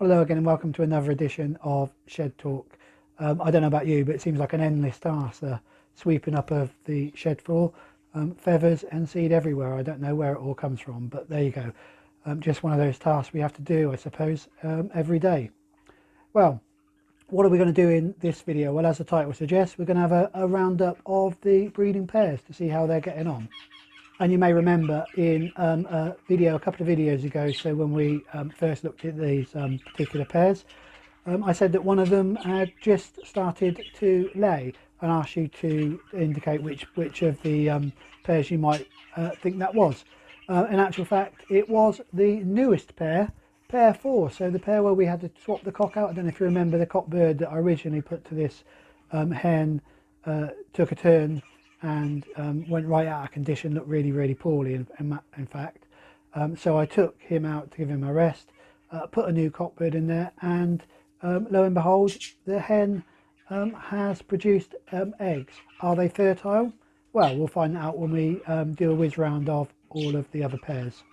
Hello again and welcome to another edition of Shed Talk. I don't know about you, but it seems like an endless task, sweeping up of the shed floor. Feathers and seed everywhere. I don't know where it all comes from, but there you go. Just one of those tasks we have to do, I suppose, every day. Well, what are we going to do in this video? Well, as the title suggests, we're going to have a roundup of the breeding pairs to see how they're getting on. And you may remember in a couple of videos ago, so when we first looked at these particular pairs, I said that one of them had just started to lay and asked you to indicate which of the pairs you might think that was. In actual fact, it was the newest pair, pair 4, so the pair where we had to swap the cock out. I don't know if you remember the cock bird that I originally put to this hen took a turn and went right out of condition, looked really poorly in fact. So I took him out to give him a rest, put a new cockbird in there, and lo and behold, the hen has produced eggs. Are they fertile? Well, we'll find out when we do a whiz round of all of the other pairs.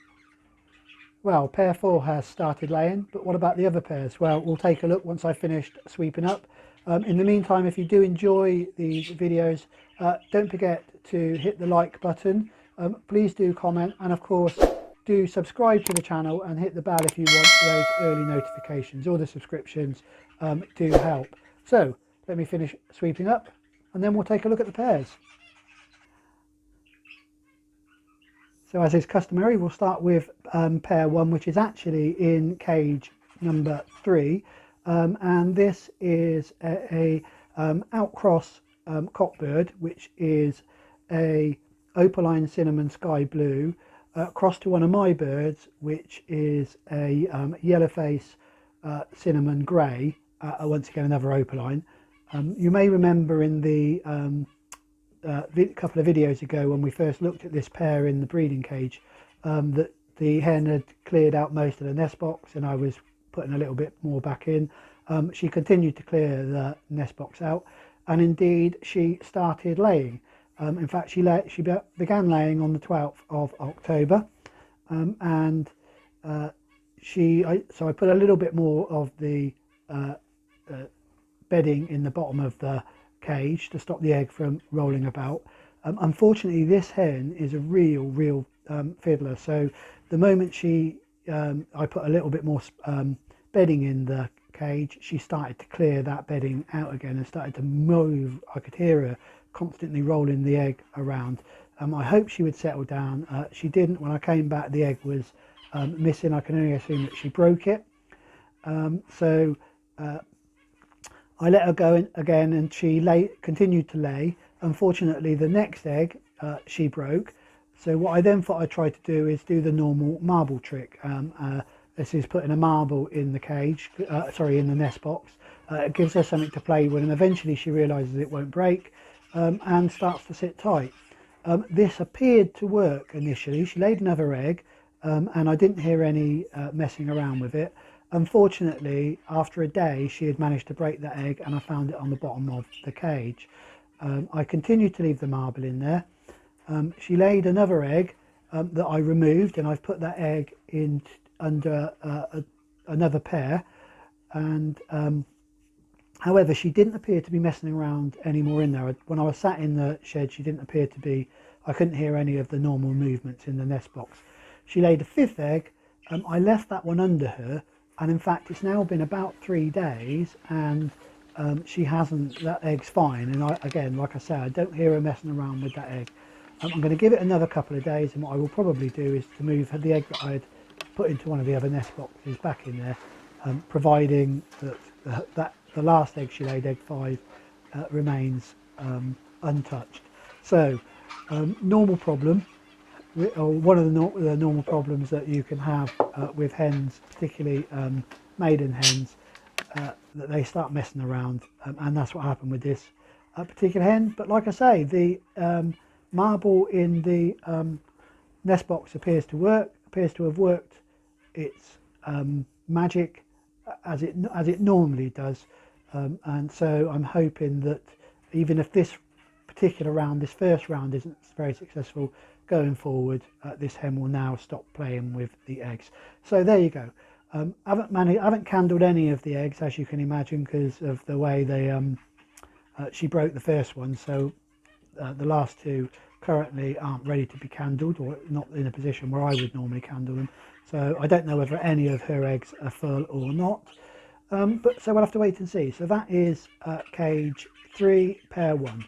Well, pair 4 has started laying, but what about the other pairs? Well, we'll take a look once I've finished sweeping up. In the meantime, if you do enjoy these videos, don't forget to hit the like button. Please do comment, and of course do subscribe to the channel and hit the bell if you want those early notifications. All the subscriptions do help. So let me finish sweeping up and then we'll take a look at the pairs. So as is customary, we'll start with pair 1, which is actually in cage number 3. And this is a outcross cockbird, which is a opaline cinnamon sky blue, crossed to one of my birds, which is a yellowface cinnamon grey, once again another opaline. You may remember in the couple of videos ago when we first looked at this pair in the breeding cage, that the hen had cleared out most of the nest box and I was putting a little bit more back in. She continued to clear the nest box out, and indeed she started laying. In fact, she began laying on the 12th of October, and so I put a little bit more of the bedding in the bottom of the cage to stop the egg from rolling about. Unfortunately, this hen is a real fiddler. So the moment I put a little bit more bedding in the cage, she started to clear that bedding out again and started to move. I could hear her constantly rolling the egg around. I hoped she would settle down. She didn't. When I came back, the egg was missing. I can only assume that she broke it. So I let her go in again, and she continued to lay. Unfortunately, the next egg she broke. So what I then thought I'd try to do is do the normal marble trick. This is putting a marble in the cage, in the nest box. It gives her something to play with, and eventually she realises it won't break and starts to sit tight. This appeared to work initially. She laid another egg, and I didn't hear any messing around with it. Unfortunately, after a day, she had managed to break that egg, and I found it on the bottom of the cage. I continued to leave the marble in there. She laid another egg that I removed, and I've put that egg in under another pair, and however, she didn't appear to be messing around anymore in there. When I was sat in the shed, she didn't appear to be. I couldn't hear any of the normal movements in the nest box. She laid a 5th egg. I left that one under her, and in fact it's now been about 3 days, and she hasn't. That egg's fine, and again, like I say, I don't hear her messing around with that egg. I'm going to give it another couple of days, and what I will probably do is to move the egg that I had put into one of the other nest boxes back in there, providing that the last egg she laid, egg 5, remains untouched. So normal problem, or one of the normal problems that you can have with hens, particularly maiden hens, that they start messing around, and that's what happened with this particular hen. But like I say, the marble in the nest box appears to have worked its magic as it normally does, and so I'm hoping that even if this particular round, this first round, isn't very successful, going forward this hen will now stop playing with the eggs. So there you go. I haven't candled any of the eggs, as you can imagine, because of the way they she broke the first one. So the last two currently aren't ready to be candled, or not in a position where I would normally candle them. So I don't know whether any of her eggs are full or not. But so we'll have to wait and see. So that is cage 3, pair 1.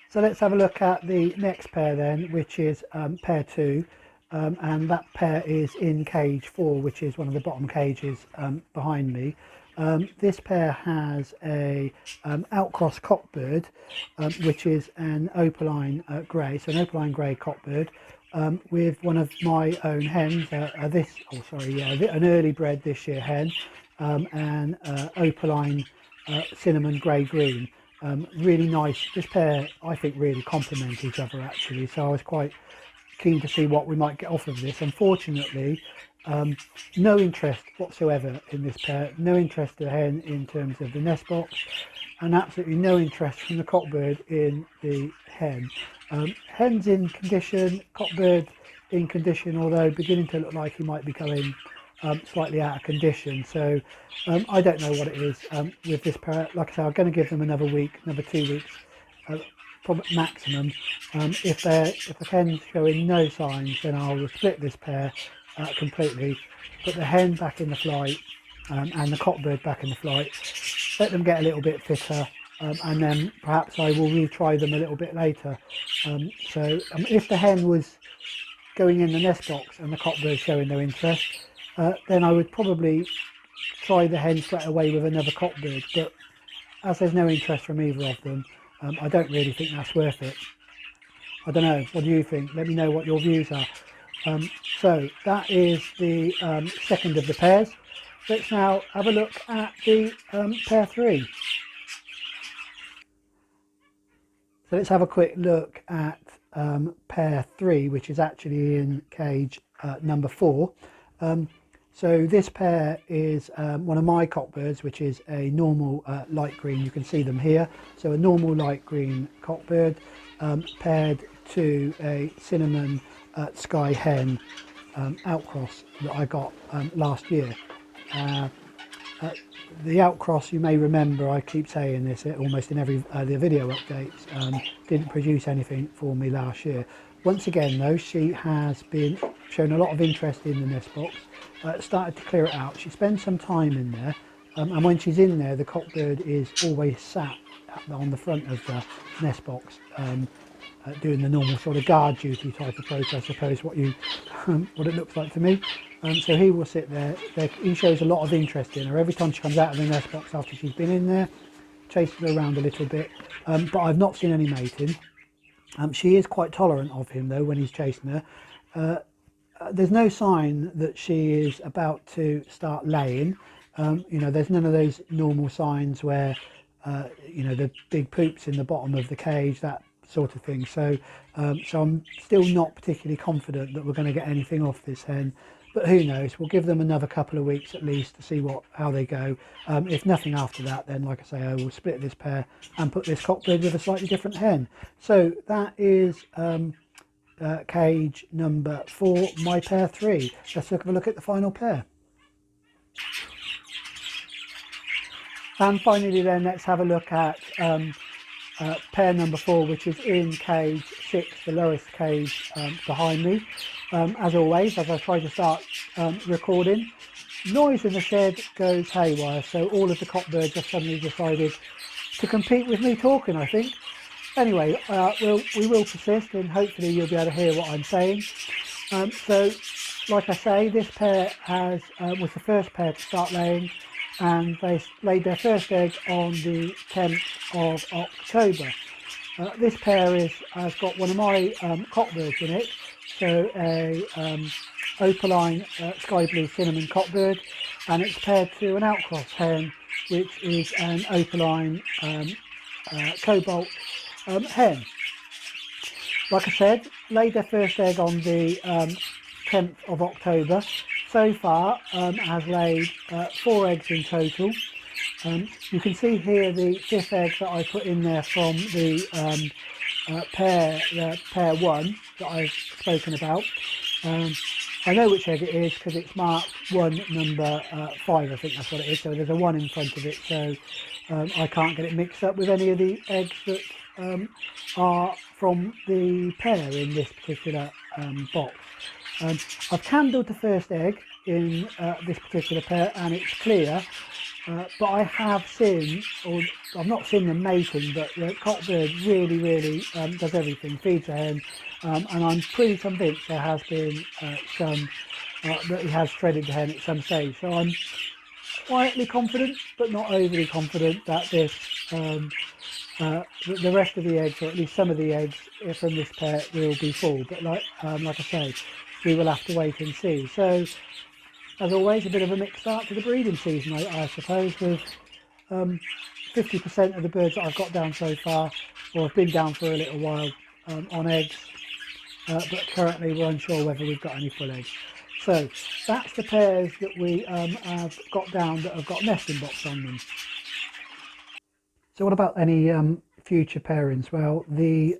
So let's have a look at the next pair then, which is pair 2. And that pair is in cage 4, which is one of the bottom cages behind me. This pair has a outcross cockbird, which is an opaline grey, so an opaline grey cockbird, with one of my own hens, an early bred this year hen, and opaline cinnamon grey green. Really nice. This pair I think really complement each other actually, so I was quite keen to see what we might get off of this. Unfortunately, no interest whatsoever in this pair, no interest to the hen in terms of the nest box, and absolutely no interest from the cockbird in the hen. Hen's in condition, cockbird in condition, although beginning to look like he might be going slightly out of condition. So I don't know what it is with this pair. Like I say, I'm going to give them another week, another 2 weeks, probably maximum. If the hen's showing no signs, then I will split this pair completely, put the hen back in the flight and the cockbird back in the flight, let them get a little bit fitter, and then perhaps I will retry them a little bit later. If the hen was going in the nest box and the cockbird showing no interest, then I would probably try the hen straight away with another cockbird, but as there's no interest from either of them, I don't really think that's worth it. I don't know, what do you think? Let me know what your views are. So that is the second of the pairs. Let's now have a look at the pair 3. So let's have a quick look at pair 3, which is actually in cage number 4. So this pair is one of my cockbirds, which is a normal light green. You can see them here. So a normal light green cockbird paired to a cinnamon sky hen outcross that I got last year. The outcross, you may remember, I keep saying this almost in every the video updates, didn't produce anything for me last year. Once again though, she has been shown a lot of interest in the nest box, started to clear it out. She spends some time in there, and when she's in there, the cockbird is always sat on the front of the nest box, doing the normal sort of guard duty type approach, I suppose, what it looks like to me. So he will sit there. He shows a lot of interest in her. Every time she comes out of the nest box after she's been in there, chases her around a little bit, but I've not seen any mating. She is quite tolerant of him though when he's chasing her. There's no sign that she is about to start laying. There's none of those normal signs where the big poops in the bottom of the cage, that sort of thing. So I'm still not particularly confident that we're going to get anything off this hen, but who knows. We'll give them another couple of weeks at least to see how they go. If nothing after that, then like I say, I will split this pair and put this cockbird with a slightly different hen. So that is cage number 4, my pair 3. Let's have a look at the final pair. And finally then, let's have a look at pair number 4, which is in cage 6, the lowest cage behind me. As always, as I try to start recording, noise in the shed goes haywire, so all of the cockbirds have suddenly decided to compete with me talking, I think. Anyway, we will persist, and hopefully you'll be able to hear what I'm saying. So, like I say, this pair was the first pair to start laying, and they laid their first egg on the 10th of October. This pair has got one of my cockbirds in it, so a opaline sky blue cinnamon cockbird, and it's paired to an outcross hen, which is an opaline cobalt hen. Like I said, laid their first egg on the 10th of October. So far has laid 4 eggs in total. You can see here the 5th egg that I put in there from the pair 1 that I've spoken about. I know which egg it is because it's marked 1 number 5, I think that's what it is, so there's a 1 in front of it, so I can't get it mixed up with any of the eggs that are from the pair in this particular box. I've candled the first egg in this particular pair and it's clear, but I have seen, or I've not seen them mating, but the cockbird really does everything, feeds the hen, and I'm pretty convinced there has been some, that he has threaded the hen at some stage. So I'm quietly confident, but not overly confident that this, the rest of the eggs, or at least some of the eggs from this pair, will be full. But like I say, we will have to wait and see. So, as always, a bit of a mixed start to the breeding season, I suppose, with 50% of the birds that I've got down so far, or have been down for a little while, on eggs, but currently we're unsure whether we've got any full eggs. So that's the pairs that we have got down that have got nesting box on them. So what about any future pairings? Well, the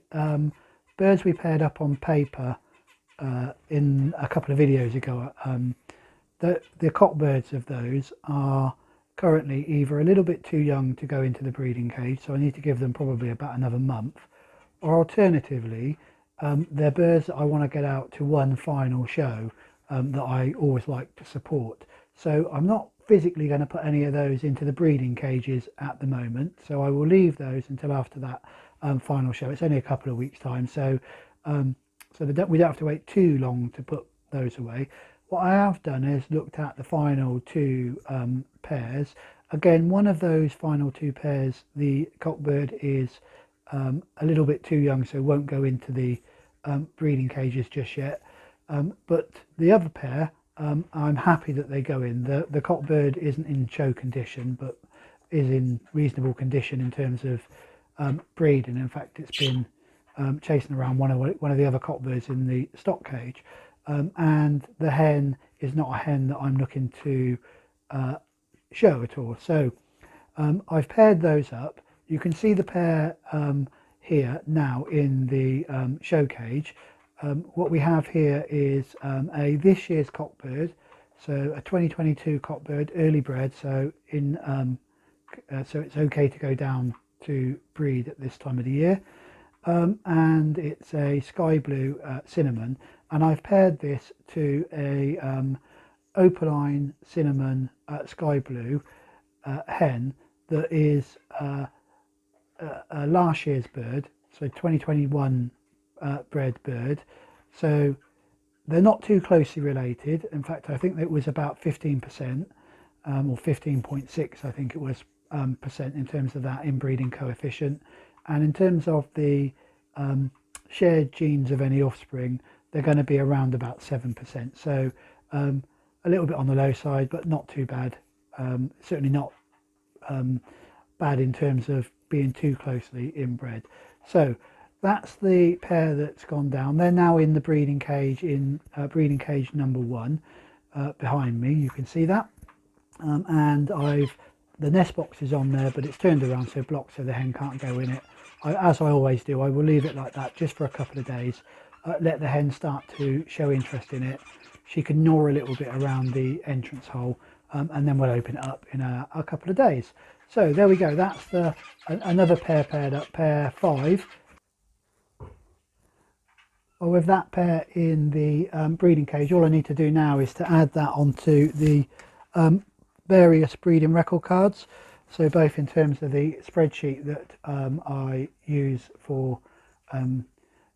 birds we paired up on paper in a couple of videos ago, the cockbirds of those are currently either a little bit too young to go into the breeding cage, so I need to give them probably about another month, or alternatively they're birds that I want to get out to one final show that I always like to support. So I'm not physically going to put any of those into the breeding cages at the moment, so I will leave those until after that final show. It's only a couple of weeks time, so we don't have to wait too long to put those away. What I have done is looked at the final 2 pairs. Again, one of those final 2 pairs, the cockbird is a little bit too young, so won't go into the breeding cages just yet. But the other pair, I'm happy that they go in. The cockbird isn't in show condition, but is in reasonable condition in terms of breeding. In fact, it's been chasing around one of the other cockbirds in the stock cage. And the hen is not a hen that I'm looking to show at all. So I've paired those up. You can see the pair here now in the show cage. What we have here is a this year's cockbird, so a 2022 cockbird, early bred, so in so it's okay to go down to breed at this time of the year. And it's a sky blue cinnamon, and I've paired this to a opaline cinnamon sky blue hen that is a last year's bird, so 2021 bred bird. So they're not too closely related. In fact, I think it was about 15% or 15.6 I think it was percent in terms of that inbreeding coefficient. And in terms of the shared genes of any offspring, they're going to be around about 7%. So a little bit on the low side, but not too bad. Certainly not bad in terms of being too closely inbred. So that's the pair that's gone down. They're now in the breeding cage, in breeding cage number 1 behind me. You can see that. And the nest box is on there, but it's turned around so blocked so the hen can't go in it. As I always do, I will leave it like that just for a couple of days, let the hen start to show interest in it. She can gnaw a little bit around the entrance hole, and then we'll open it up in a couple of days. So there we go, that's another pair paired up, pair 5. Well, with that pair in the breeding cage, all I need to do now is to add that onto the various breeding record cards. So both in terms of the spreadsheet that I use for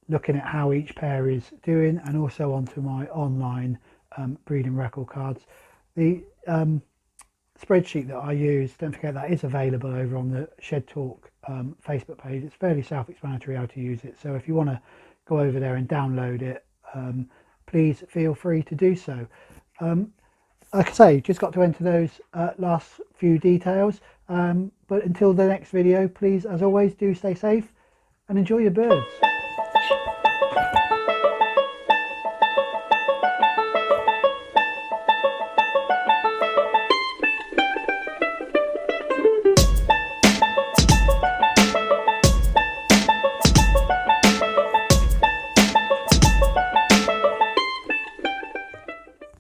looking at how each pair is doing, and also onto my online breeding record cards. The spreadsheet that I use, don't forget, that is available over on the Shed Talk Facebook page. It's fairly self-explanatory how to use it, so if you want to go over there and download it, please feel free to do so. Like I say, just got to enter those last few details, but until the next video, please, as always, do stay safe and enjoy your birds.